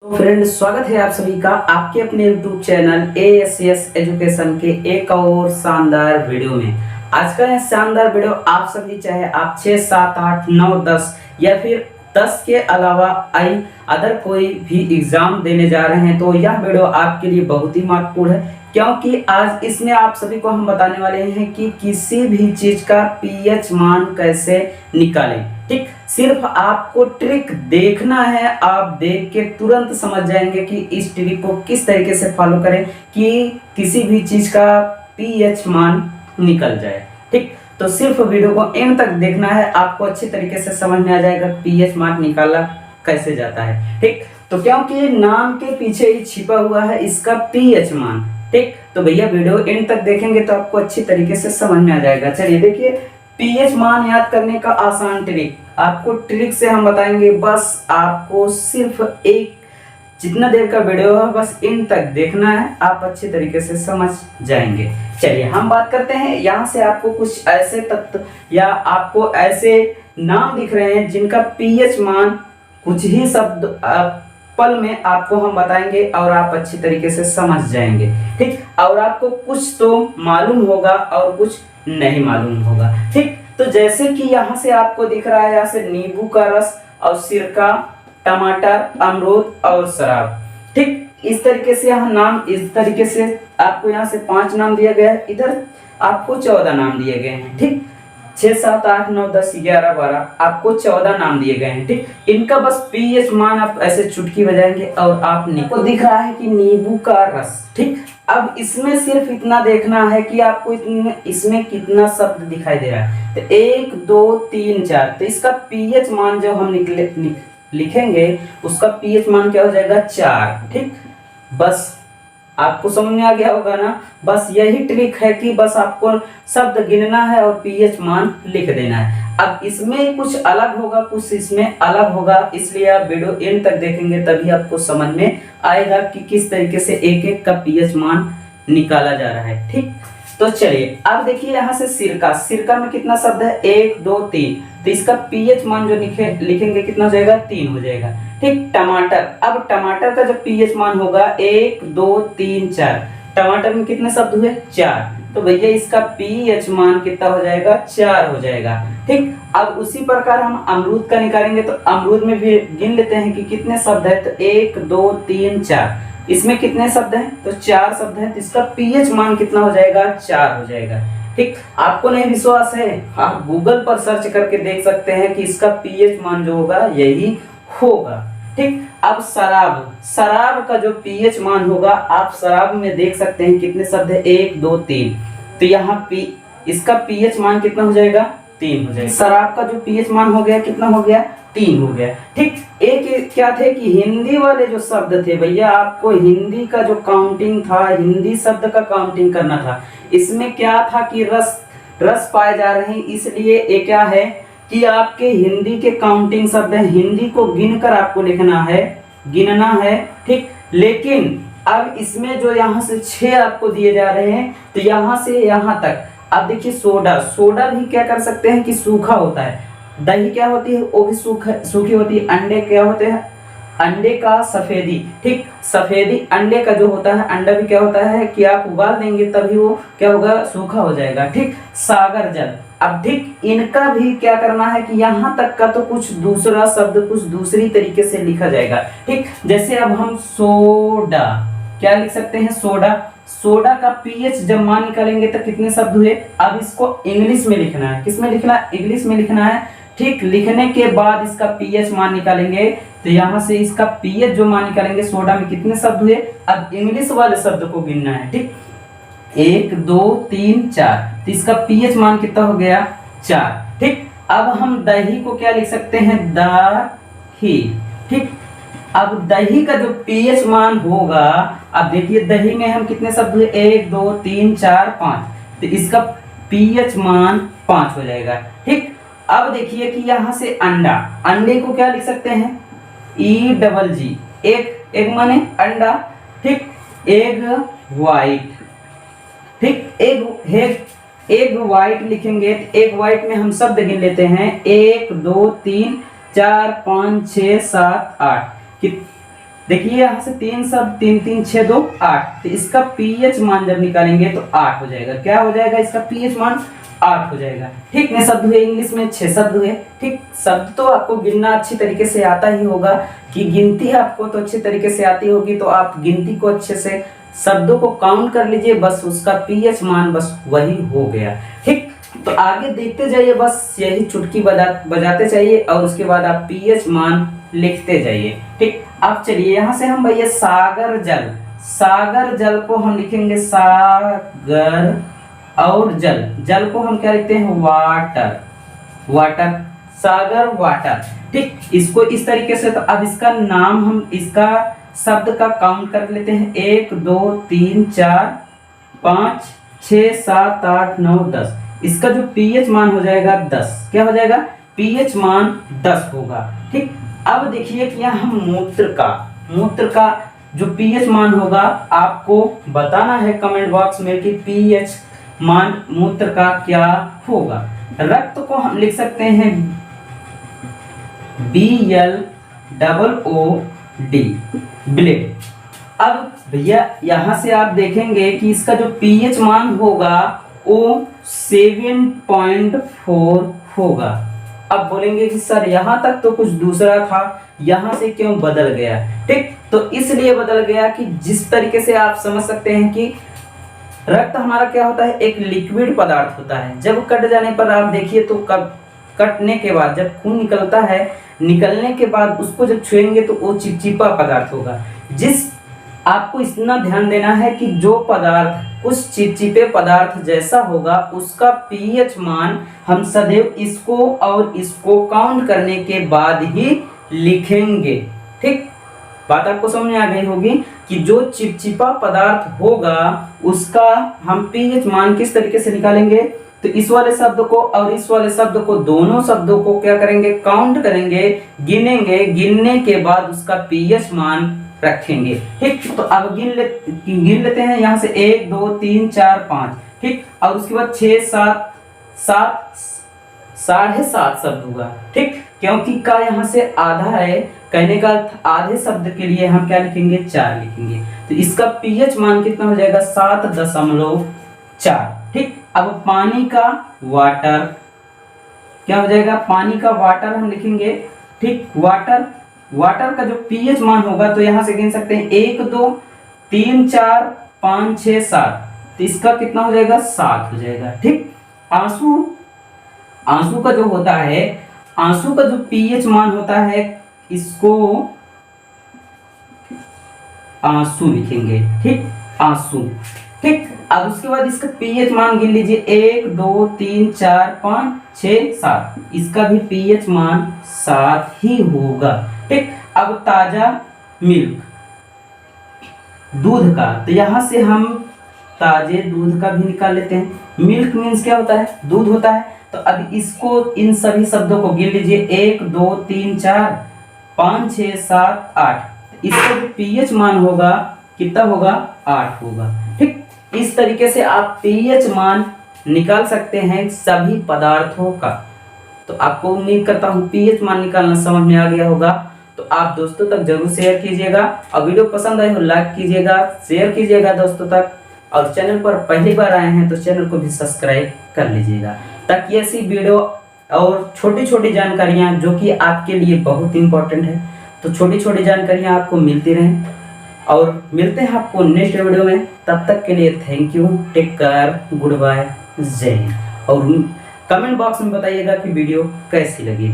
Friends, स्वागत है आप सभी का आपके अपने YouTube चैनल ASS एजुकेशन के एक और शानदार वीडियो में। आज का यह शानदार वीडियो आप सभी चाहे आप 6, 7, 8, 9, 10 या फिर 10 के अलावा अदर कोई भी एग्जाम देने जा रहे हैं तो यह वीडियो आपके लिए बहुत ही महत्वपूर्ण है, क्योंकि आज इसमें आप सभी को हम बताने वाले हैं कि किसी भी चीज का पीएच मान कैसे निकालें। ठीक, सिर्फ आपको ट्रिक देखना है, आप देख के तुरंत समझ जाएंगे कि इस ट्रिक को किस तरीके से फॉलो करें कि किसी भी चीज का पीएच मान निकल जाए। ठीक, तो सिर्फ वीडियो को एंड तक देखना है, आपको अच्छी तरीके से समझ में आ जाएगा पीएच मान निकाला कैसे जाता है। ठीक, तो क्योंकि नाम के पीछे ही छिपा हुआ है इसका पीएच मान। ठीक, तो भैया वीडियो एंड तक देखेंगे तो आपको अच्छी तरीके से समझ में आ जाएगा। चलिए देखिए, पीएच मान याद करने का आसान ट्रिक आपको ट्रिक से हम बताएंगे। बस आपको सिर्फ एक जितना देर का वीडियो है बस इन तक देखना है, आप अच्छी तरीके से समझ जाएंगे। चलिए हम बात करते हैं। यहाँ से आपको कुछ ऐसे तत्व या आपको ऐसे नाम दिख रहे हैं जिनका पीएच मान कुछ ही शब्द पल में आपको हम बताएंगे और आप अच्छी तरीके से समझ जाएंगे। ठीक, और आपको कुछ तो मालूम होगा और कुछ नहीं मालूम होगा। ठीक, तो जैसे कि यहाँ से आपको दिख रहा है, यहाँ से नींबू का रस और सिरका, टमाटर, अमरूद और शराब। ठीक, इस तरीके से यहाँ नाम, इस तरीके से आपको यहाँ से 5 नाम दिया गया है, इधर आपको 14 नाम दिए गए हैं। ठीक, 6, 7, 8, 9, 10, 11, 12 आपको 14 नाम दिए गए हैं। ठीक, इनका बस पीएच मान आप ऐसे चुटकी बजाएंगे और आपको दिख रहा है कि नींबू का रस। ठीक, अब इसमें सिर्फ इतना देखना है कि आपको इसमें कितना शब्द दिखाई दे रहा है। तो 1, 2, 3, 4, तो इसका पीएच मान जो हम लिखेंगे उसका पीएच मान क्या हो जाएगा, 4। ठीक, बस आपको समझ में आ गया होगा ना। बस यही ट्रिक है कि बस आपको शब्द गिनना है और पीएच मान लिख देना है। अब इसमें कुछ अलग होगा, कुछ इसमें अलग होगा, इसलिए आप वीडियो एंड तक देखेंगे तभी आपको समझ में आएगा कि किस तरीके से एक एक का पीएच मान निकाला जा रहा है। ठीक, तो चलिए अब देखिए यहाँ से सिरका। सिरका में कितना शब्द है, 1, 2, 3, तो इसका पीएच मान जो लिखेंगे कितना हो जाएगा, 3 हो जाएगा। ठीक, टमाटर। अब टमाटर का जो पीएच मान होगा 1, 2, 3, 4, टमाटर में कितने शब्द हुए, 4, तो भैया इसका पीएच मान कितना हो जाएगा, 4 हो जाएगा। ठीक, अब उसी प्रकार हम अमरूद का निकालेंगे तो अमरूद में भी गिन लेते हैं कि कितने शब्द है, तो 1, 2, 3, 4, इसमें कितने शब्द हैं, तो 4 शब्द हैं, तो इसका पीएच मान कितना हो जाएगा, 4 हो जाएगा। ठीक, आपको नहीं विश्वास है, आप गूगल पर सर्च करके देख सकते हैं कि इसका पीएच मान जो होगा यही होगा। ठीक, अब शराब। शराब का जो पीएच मान होगा आप शराब में देख सकते हैं कितने शब्द है, 1, 2, 3, तो यहाँ इसका पीएच मान कितना हो जाएगा, 3 हो जाएगा। शराब का जो पीएच मान हो गया कितना हो गया, 3 हो गया। ठीक, एक क्या थे कि हिंदी वाले जो शब्द थे भैया, आपको हिंदी का जो काउंटिंग था, हिंदी शब्द का काउंटिंग करना था। इसमें क्या था कि रस पाए जा रहे हैं, इसलिए ये क्या है कि आपके हिंदी के काउंटिंग शब्द है, हिंदी को गिनकर आपको लिखना है, गिनना है। ठीक, लेकिन अब इसमें जो यहाँ से 6 आपको दिए जा रहे हैं, तो यहाँ से यहाँ तक अब देखिए सोडा। सोडा भी क्या कर सकते हैं कि सूखा होता है। दही क्या होती है, वो भी सूखी होती है। अंडे क्या होते हैं, अंडे का सफेदी। ठीक, सफेदी अंडे का जो होता है, अंडा भी क्या होता है कि आप उबाल देंगे तभी वो क्या होगा, सूखा हो जाएगा। ठीक, सागर जल। अब ठीक, इनका भी क्या करना है कि यहाँ तक का तो कुछ दूसरा शब्द कुछ दूसरी तरीके से लिखा जाएगा। ठीक, जैसे अब हम सोडा क्या लिख सकते हैं, सोडा। सोडा का पीएच जब मान निकालेंगे तो कितने शब्द हुए। अब इसको इंग्लिश में लिखना है, किस में लिखना है, इंग्लिश में लिखना है। ठीक, लिखने के बाद इसका पीएच मान निकालेंगे तो यहाँ से इसका पीएच जो मान निकालेंगे, सोडा में कितने शब्द हुए, अब इंग्लिश वाले शब्द को गिनना है। ठीक, 1, 2, 3, 4, तो इसका पीएच मान कितना हो गया, 4। ठीक, अब हम दही को क्या लिख सकते हैं, दही। ठीक, अब दही का जो पीएच मान होगा, अब देखिए दही में हम कितने शब्द हुए, 1, 2, 3, 4, 5, तो इसका पीएच मान 5 हो जाएगा। ठीक, अब देखिए कि यहाँ से अंडा। अंडे को क्या लिख सकते हैं, EGG, एक माने अंडा। ठीक, एग वाइट। ठीक, एग वाइट लिखेंगे, एग वाइट में हम शब्द गिन लेते हैं, 1, 2, 3, 4, 5, 6, 7, 8, देखिए यहाँ से 3 शब्द, 3 3 6 2 8, तो इसका पीएच मान जब निकालेंगे तो 8 हो जाएगा। क्या हो जाएगा? इसका पीएच मान 8 हो जाएगा। ठीक, कितने शब्द हुए? इंग्लिश में 6 शब्द हुए। ठीक, शब्द तो आपको गिनना अच्छी तरीके से आता ही होगा, कि गिनती आपको तो अच्छी तरीके से आती होगी, तो आप गिनती को अच्छे से शब्दों को काउंट कर लीजिए, बस उसका पीएच मान बस वही हो गया। ठीक, तो आगे देखते जाइए, बस यही चुटकी बजाते जाइए और उसके बाद आप पीएच मान लिखते जाइए। ठीक, अब चलिए यहाँ से हम भैया सागर जल, सागर जल को हम लिखेंगे सागर, और जल, जल को हम क्या लिखते हैं? वाटर, वाटर, सागर वाटर। ठीक, इसको इस तरीके से। तो अब इसका नाम हम इसका शब्द का काउंट कर लेते हैं। 1 2 3 4 5 6 7 8 9 10। इसका जो पीएच मान हो जाएगा 10। क्या हो जाएगा? पीएच मान 10 होगा। ठीक, अब देखिए कि यहाँ मूत्र का जो पीएच मान होगा आपको बताना है कमेंट बॉक्स में कि पीएच मान मूत्र का क्या होगा। रक्त को हम लिख सकते हैं BLOOD, ब्लड। अब भैया यहाँ से आप देखेंगे कि इसका जो पीएच मान होगा वो 7.4 होगा। अब बोलेंगे कि सर यहाँ तक तो कुछ दूसरा था, यहाँ से क्यों बदल गया? ठीक, तो इसलिए बदल गया कि जिस तरीके से आप समझ सकते हैं कि रक्त हमारा क्या होता है? एक लिक्विड पदार्थ होता है। जब कट जाने पर आप देखिए तो कटने के बाद जब खून निकलता है, निकलने के बाद उसको जब छुएंगे तो वो चिपचिपा पदार्थ होगा। जिस आपको इतना ध्यान देना है कि जो पदार्थ कुछ चिपचिपे पदार्थ जैसा होगा उसका पीएच मान हम सदैव इसको और इसको काउंट करने के बाद ही लिखेंगे। ठीक, बात आपको समझ में आ गई होगी कि जो चिपचिपा पदार्थ होगा उसका हम पीएच मान किस तरीके से निकालेंगे। तो इस वाले शब्द को और इस वाले शब्द को, दोनों शब्दों को क्या करेंगे? काउंट करेंगे, गिनेंगे, गिनने के बाद उसका पीएच मान रखेंगे। ठीक, तो अब गिन लेते हैं यहाँ से 1 2 3 4 5। ठीक, और उसके बाद 6 7 7 7.5 शब्द हुआ। ठीक, क्योंकि का यहाँ से आधा है, कहने का आधे शब्द के लिए हम क्या लिखेंगे? 4 लिखेंगे। तो इसका पीएच मान कितना हो जाएगा? 7.4। ठीक, अब पानी का वाटर क्या हो जाएगा? पानी का वाटर हम लिखेंगे। ठीक, वाटर का जो पीएच मान होगा तो यहाँ से गिन सकते हैं 1 2 3 4 5 6 7। तो इसका कितना हो जाएगा? 7 हो जाएगा। ठीक, आंसू का जो होता है, आंसू का जो पीएच मान होता है, इसको आंसू लिखेंगे। ठीक, आंसू। ठीक, अब उसके बाद इसका पीएच मान गिन लीजिए 1 2 3 4 5 6 7। इसका भी पीएच मान 7 ही होगा। ठीक, अब ताजा मिल्क, दूध का, तो यहां से हम ताजे दूध का भी निकाल लेते हैं। मिल्क मीन्स क्या होता है? दूध होता है। तो अब इसको, इन सभी शब्दों को गिन लीजिए 1 2 3 4 5 6 7 8। इसका जो पीएच मान होगा कितना होगा? 8 होगा। ठीक, इस तरीके से आप पीएच मान निकाल सकते हैं सभी पदार्थों का। तो आपको उम्मीद करता हूँ पीएच मान निकालना समझ में आ गया होगा। तो आप दोस्तों तक जरूर शेयर कीजिएगा, और वीडियो पसंद आए हो लाइक कीजिएगा, शेयर कीजिएगा दोस्तों तक, और चैनल पर पहली बार आए हैं तो चैनल को भी सब्सक्राइब कर लीजिएगा, ताकि ऐसी वीडियो और छोटी छोटी जानकारियाँ जो कि आपके लिए बहुत इंपॉर्टेंट है, तो छोटी छोटी जानकारियाँ आपको मिलती रहें। और मिलते हैं आपको नेक्स्ट वीडियो में। तब तक के लिए thank you, take care, goodbye, जय हिंद। और कमेंट बॉक्स में बताइएगा कि वीडियो कैसी लगी।